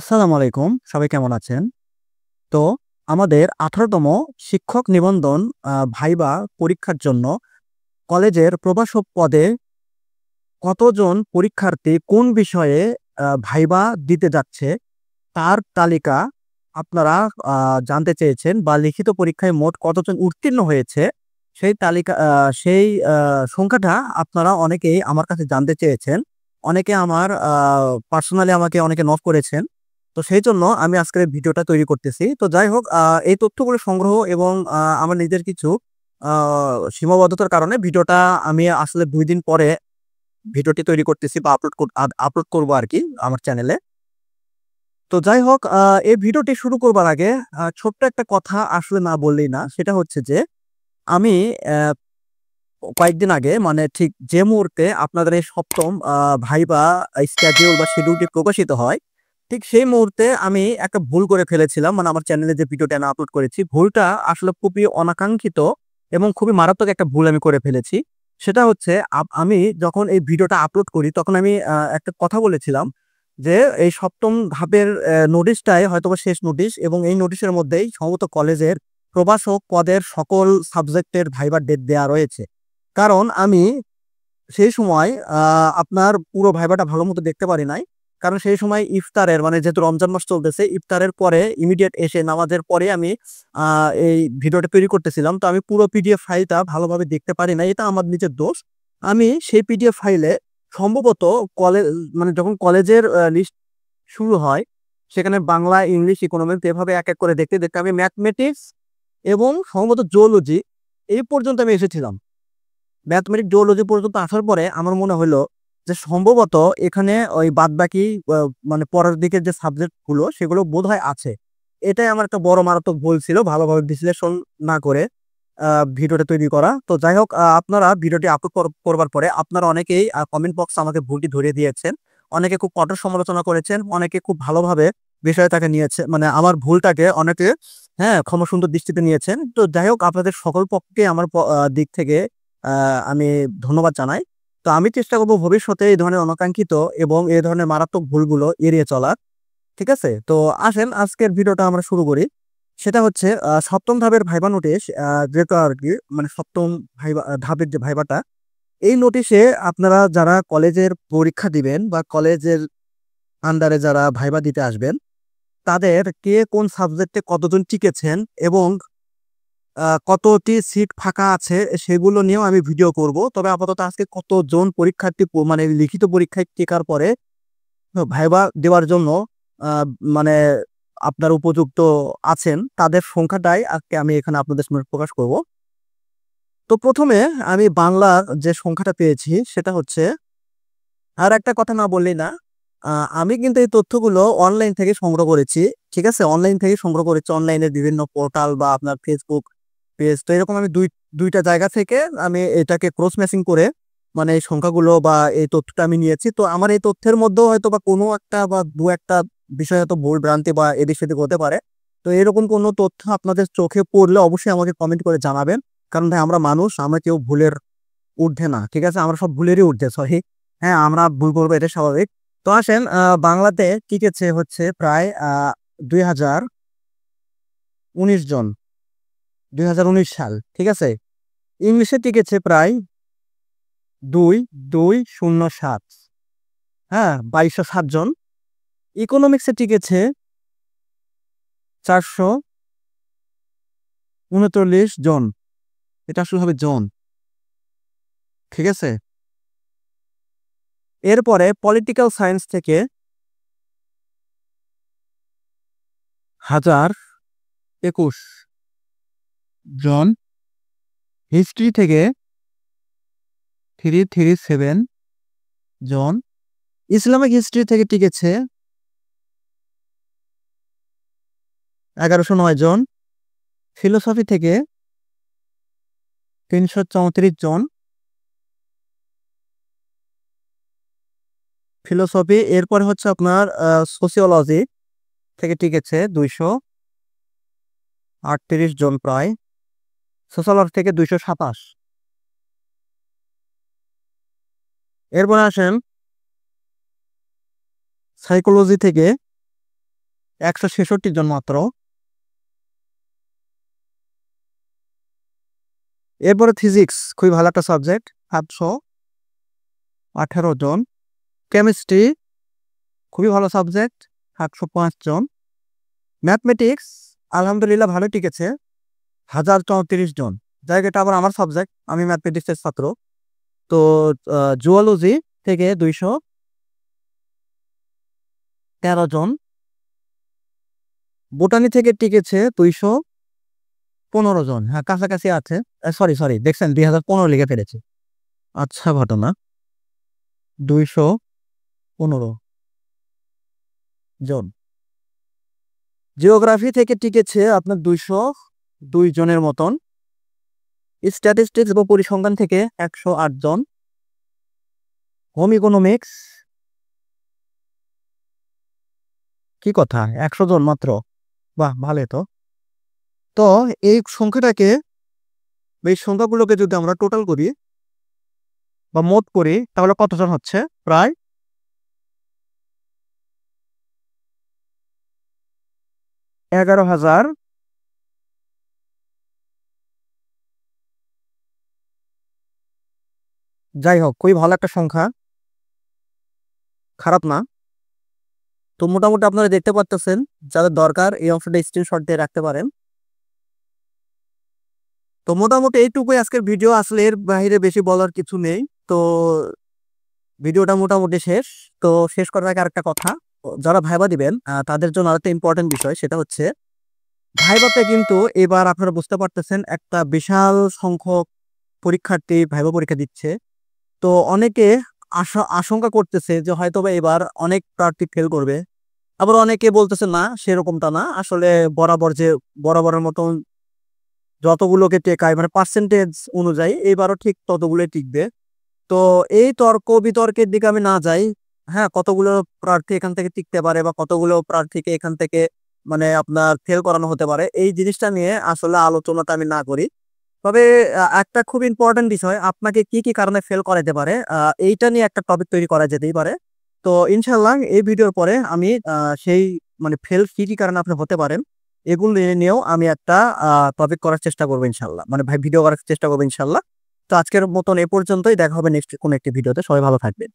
আসসালামু আলাইকুম। সবাই কেমন আছেন? তো আমাদের ১৮তম শিক্ষক নিবন্ধন ভাইবা পরীক্ষার জন্য কলেজের প্রভাষক পদে কতজন পরীক্ষার্থী কোন বিষয়ে ভাইবা দিতে যাচ্ছে তার তালিকা আপনারা আ জানতে চেয়েছেন বা লিখিত পরীক্ষায় মোট কতজন উত্তীর্ণ হয়েছে সেই তালিকা সেই সংখ্যাটা আপনারা অনেকেই আমার কাছে জানতে চেয়েছেন। অনেকে আমার পার্সোনালি আমাকে অনেকে নক করেছেন। তো সেইজন্য আমি আজকের এই ভিডিওটা তৈরি করতেছি। তো যাই হোক এই তথ্যগুলো সংগ্রহ এবং আমার নিজের কিছু আ সীমাবদ্ধতার কারণে ভিডিওটা আমি আসলে ২ দিন পরে ভিডিওটি তৈরি করতেছি বা আপলোড করব আরকি আমার চ্যানেলে। তো যাই হোক এই ভিডিওটি শুরু করবার আগে ছোট্ট একটা কথা আসলে না বললেই না। সেটা হচ্ছে যে আমি কয়েকদিন আগে মানে ঠিক যে মুহূর্তে আপনাদের এই ৭ম ভাইবা schedule বা শিডিউলটি প্রকাশিত হয়, ঠিক সেই মুহূর্তে আমি একটা ভুল করে ফেলেছিলাম। মানে আমার চ্যানেলে যে ভিডিওটা আমি আপলোড করেছি, ভুলটা আসলে খুবই অনাকাঙ্ক্ষিত এবং খুবই মারাত্মক একটা ভুল আমি করে ফেলেছি। সেটা হচ্ছে আমি যখন এই ভিডিওটা আপলোড করি তখন আমি একটা কথা বলেছিলাম যে, এই ৭ম ধাপের নোটিশটাই হয়তোবা শেষ নোটিশ এবং এই নোটিশের মধ্যেই সম্ভবত কলেজের প্রভাষক পদের সকল সাবজেক্টের ভাইবার ডেট দেয়া রয়েছে। কারণ আমি সেই সময় আ আপনার পুরো ভাইবাটা ভালোমতো দেখতে পারি নাই। কারণ সেই সময় ইফতারের মানে যেহেতু রমজান মাস চলতেছে, ইফতারের পরে ইমিডিয়েট এসে নামাজের পরে আমি আ এই ভিডিওটা তৈরি করতেছিলাম। তো আমি পুরো পিডিএফ ফাইলটা ভালোভাবে দেখতে পারি নাই। এটা আমার নিজের দোষ। আমি সেই পিডিএফ ফাইলে সম্ভবত কলে মানে যখন কলেজের লিস্ট শুরু হয়, সেখানে বাংলা, ইংলিশ, ইকোনমিক্স এভাবে এক, এক করে দেখতে, দেখতে আমি ম্যাথমেটিক্স এবং সম্ভবত জুওলজি এই পর্যন্ত আমি এসেছিলাম। ম্যাথমেটিক্স, জুওলজি পর্যন্ত আসার পরে আমার মনে হইলো যে সম্ভবত এখানে ওই বাদবাকি আ মানে পরের দিকের যে সাবজেক্ট গুলো সেগুলো বোধহয় আছে। এটাই আমার একটা বড় মারাত্মক ভুল ছিল ভালোভাবে বিশ্লেষণ না করে আ ভিডিওটা তৈরি করা। তো যাই হোক আপনারা ভিডিওটি আপলোড করবার পরে আপনারা অনেকেই কমেন্ট বক্সে আমাকে ভুলটি ধরিয়ে দিয়েছেন। অনেকে খুব কঠোর সমালোচনা করেছেন, অনেকে খুব ভালোভাবে বিষয়টাকে নিয়েছে মানে আমার ভুলটাকে অনেকে ক্ষমাসুন্দর দৃষ্টিতে নিয়েছেন। তো যাই হোক আপনাদের সকল পক্ষকে আমার দিক থেকে আ আমি ধন্যবাদ জানাই। তো আমি চেষ্টা করব ভবিষ্যতে এই ধরনের অনাকাঙ্ক্ষিত এবং এ ধরনের মারাত্মক ভুলগুলো এড়িয়ে চলার। ঠিক আছে? তো আসেন আজকের ভিডিওটা আমরা শুরু করি। সেটা হচ্ছে ৭ম ধাপের ভাইবা নোটিশ যেটা আরকি মানে ৭ম ধাপের যে ভাইবাটা, এই নোটিশে আপনারা যারা কলেজের পরীক্ষা দিবেন বা কলেজের আন্ডারে যারা ভাইবা দিতে আসবেন, তাদের কে কোন সাবজেক্টে কতজন টিকেছেন এবং কতটি সিট ফাঁকা আছে সেগুলো নিয়েও আমি ভিডিও করব। তবে আপাতত আজকে কতজন পরীক্ষার্থী মানে লিখিত পরীক্ষায় টিকার পরে ভাইবা দেওয়ার জন্য আ মানে আপনার উপযুক্ত আছেন, তাদের সংখ্যাটাই আজকে আমি এখানে আপনাদের সামনে প্রকাশ করব। তো ১ম এ আমি বাংলার যে সংখ্যাটা পেয়েছি সেটা হচ্ছে আর একটা কথা না বললেই না। আ আমি কিন্তু এই তথ্যগুলো অনলাইন থেকে সংগ্রহ করেছি। ঠিক আছে? অনলাইন থেকে সংগ্রহ করেছি। অনলাইনের বিভিন্ন পোর্টাল বা আপনার Facebook পেজ। তো এরকম আমি ২ টা জায়গা থেকে আমি এটাকে ক্রস ম্যাচিং করে মানে এই সংখ্যাগুলো বা এই তথ্যটা আমি নিয়েছি। তো আমার এই তথ্যের মধ্যেও হয়তোবা কোনো একটা বা ২-১ টা বিষয় হয়তো ভুল ভ্রান্তি বা এদিক-সেদিক হতে পারে। তো এরকম কোনো তথ্য আপনাদের চোখে পড়লে অবশ্যই আমাকে কমেন্ট করে জানাবেন। কারণ ভাই আমরা মানুষ, আমরা কেউ ভুলের ঊর্ধ্বে না। ঠিক আছে? আমরা সব ভুলেরই ঊর্ধ্বে, সরি। আমরা ভুল করব এটা স্বাভাবিক। তো আসেন বাংলাতে টিকেছে হচ্ছে প্রায় ২০১৯ জন। ২০১৯ সাল। ঠিক আছে? ইংলিশে টিকেছে প্রায় ২,২০৭ ২,২০৭ জন। ইকোনমিক্সে টিকেছে ৪৩৯ জন। এটা আসলে হবে জন। ঠিক আছে? এরপরে পলিটিক্যাল সায়েন্স থেকে ১,০২১ জন। হিস্ট্রি থেকে ৩৩৭ জন। ইসলামিক হিস্ট্রি থেকে টিকেছে ১১০৯ জন। ফিলোসফি থেকে ৩৩৪ জন। ফিলোসফি এরপরে হচ্ছে আপনার সোসিওলজি থেকে টিকেছে ২৩৮ জন প্রায়। সোশ্যালজি থেকে ২২৭। এরপরে আসেন সাইকোলজি থেকে 166 জন মাত্র। এরপরে ফিজিক্স খুবই ভালো একটা সাবজেক্ট, 718 জন। কেমিস্ট্রি খুবই ভালো সাবজেক্ট, 705 জন। ম্যাথমেটিক্স আলহামদুলিল্লাহ ভালো টিকেছে, 1034 জন। জায়গাটা আবার আমার সাবজেক্ট, আমি ম্যাথমেটিক্সের ছাত্র। তো জুওলজি থেকে 213 জন। বোটানি থেকে টিকেছে 215 জন। হ্যাঁ, কাছাকাছি আছে। সরি দেখছেন 2015 লিখে ফেলেছি। আচ্ছা, ঘটনা 215 জন। জিওগ্রাফি থেকে টিকেছে আপনার 202 জনের মতন। স্ট্যাটিস্টিক্স বা পরিসংখ্যান থেকে 108 জন। হোম ইকোনমিক্স কি কথা, 100 জন মাত্র। বাহ, ভালো তো। তো এই সংখ্যাগুলোকে যদি আমরা টোটাল করি বা মোট করি তাহলে কতজন হচ্ছে? প্রায় 11,000। যাই হোক, খুবই ভালো একটা সংখ্যা, খারাপ না। তো মোটামুটি আপনারা দেখতে পাচ্ছেন, যাদের দরকার এই অংশটা স্ক্রিনশট দিয়ে রাখতে পারেন। তো মোটামুটি এইটুকুই আজকের ভিডিও, আসলে এর বাইরে বেশি বলার কিছু নেই। তো ভিডিওটা মোটামুটি শেষ। তো শেষ করার আগে আরেকটা কথা, যারা ভাইবা দিবেন তাদের জন্য আরেকটা ইম্পর্টেন্ট বিষয়, সেটা হচ্ছে ভাইভাতে কিন্তু এবার আপনারা বুঝতে পারতেছেন একটা বিশাল সংখ্যক পরীক্ষার্থী ভাইবা পরীক্ষা দিচ্ছে। তো অনেকে আশঙ্কা করতেছে যে হয়তোবা এবার অনেক প্রার্থী ফেল করবে। আবার অনেকে বলতেছে না, সেরকমটা না, আসলে বরাবরের মতন যতগুলোকে টেকায় মানে পার্সেন্টেজ অনুযায়ী এবারও ঠিক ততগুলোই টিকবে। তো এই তর্ক বিতর্কের দিকে আমি না যাই। হ্যাঁ, কতগুলো প্রার্থী এখান থেকে টিকতে পারে বা কতগুলো প্রার্থীকে এখান থেকে মানে আপনার ফেল করানো হতে পারে, এই জিনিসটা নিয়ে আসলে আলোচনাটা আমি না করি। তবে একটা খুব ইম্পর্টেন্ট বিষয়, আপনাকে কি কি কারণে ফেল করাতে পারে এইটা নিয়ে একটা টপিক তৈরি করা যেতেই পারে। তো ইনশাল্লাহ এই ভিডিওর পরে আমি সেই মানে ফেল কি কি কারণে আপনি হতে পারেন এগুলো নিয়েও আমি একটা টপিক করার চেষ্টা করবো ইনশাল্লাহ, মানে ভাই ভিডিও করার চেষ্টা করবো ইনশাল্লাহ। তো আজকের মতন এ পর্যন্তই, দেখা হবে নেক্সট কোন একটি ভিডিওতে। সবাই ভালো থাকবেন।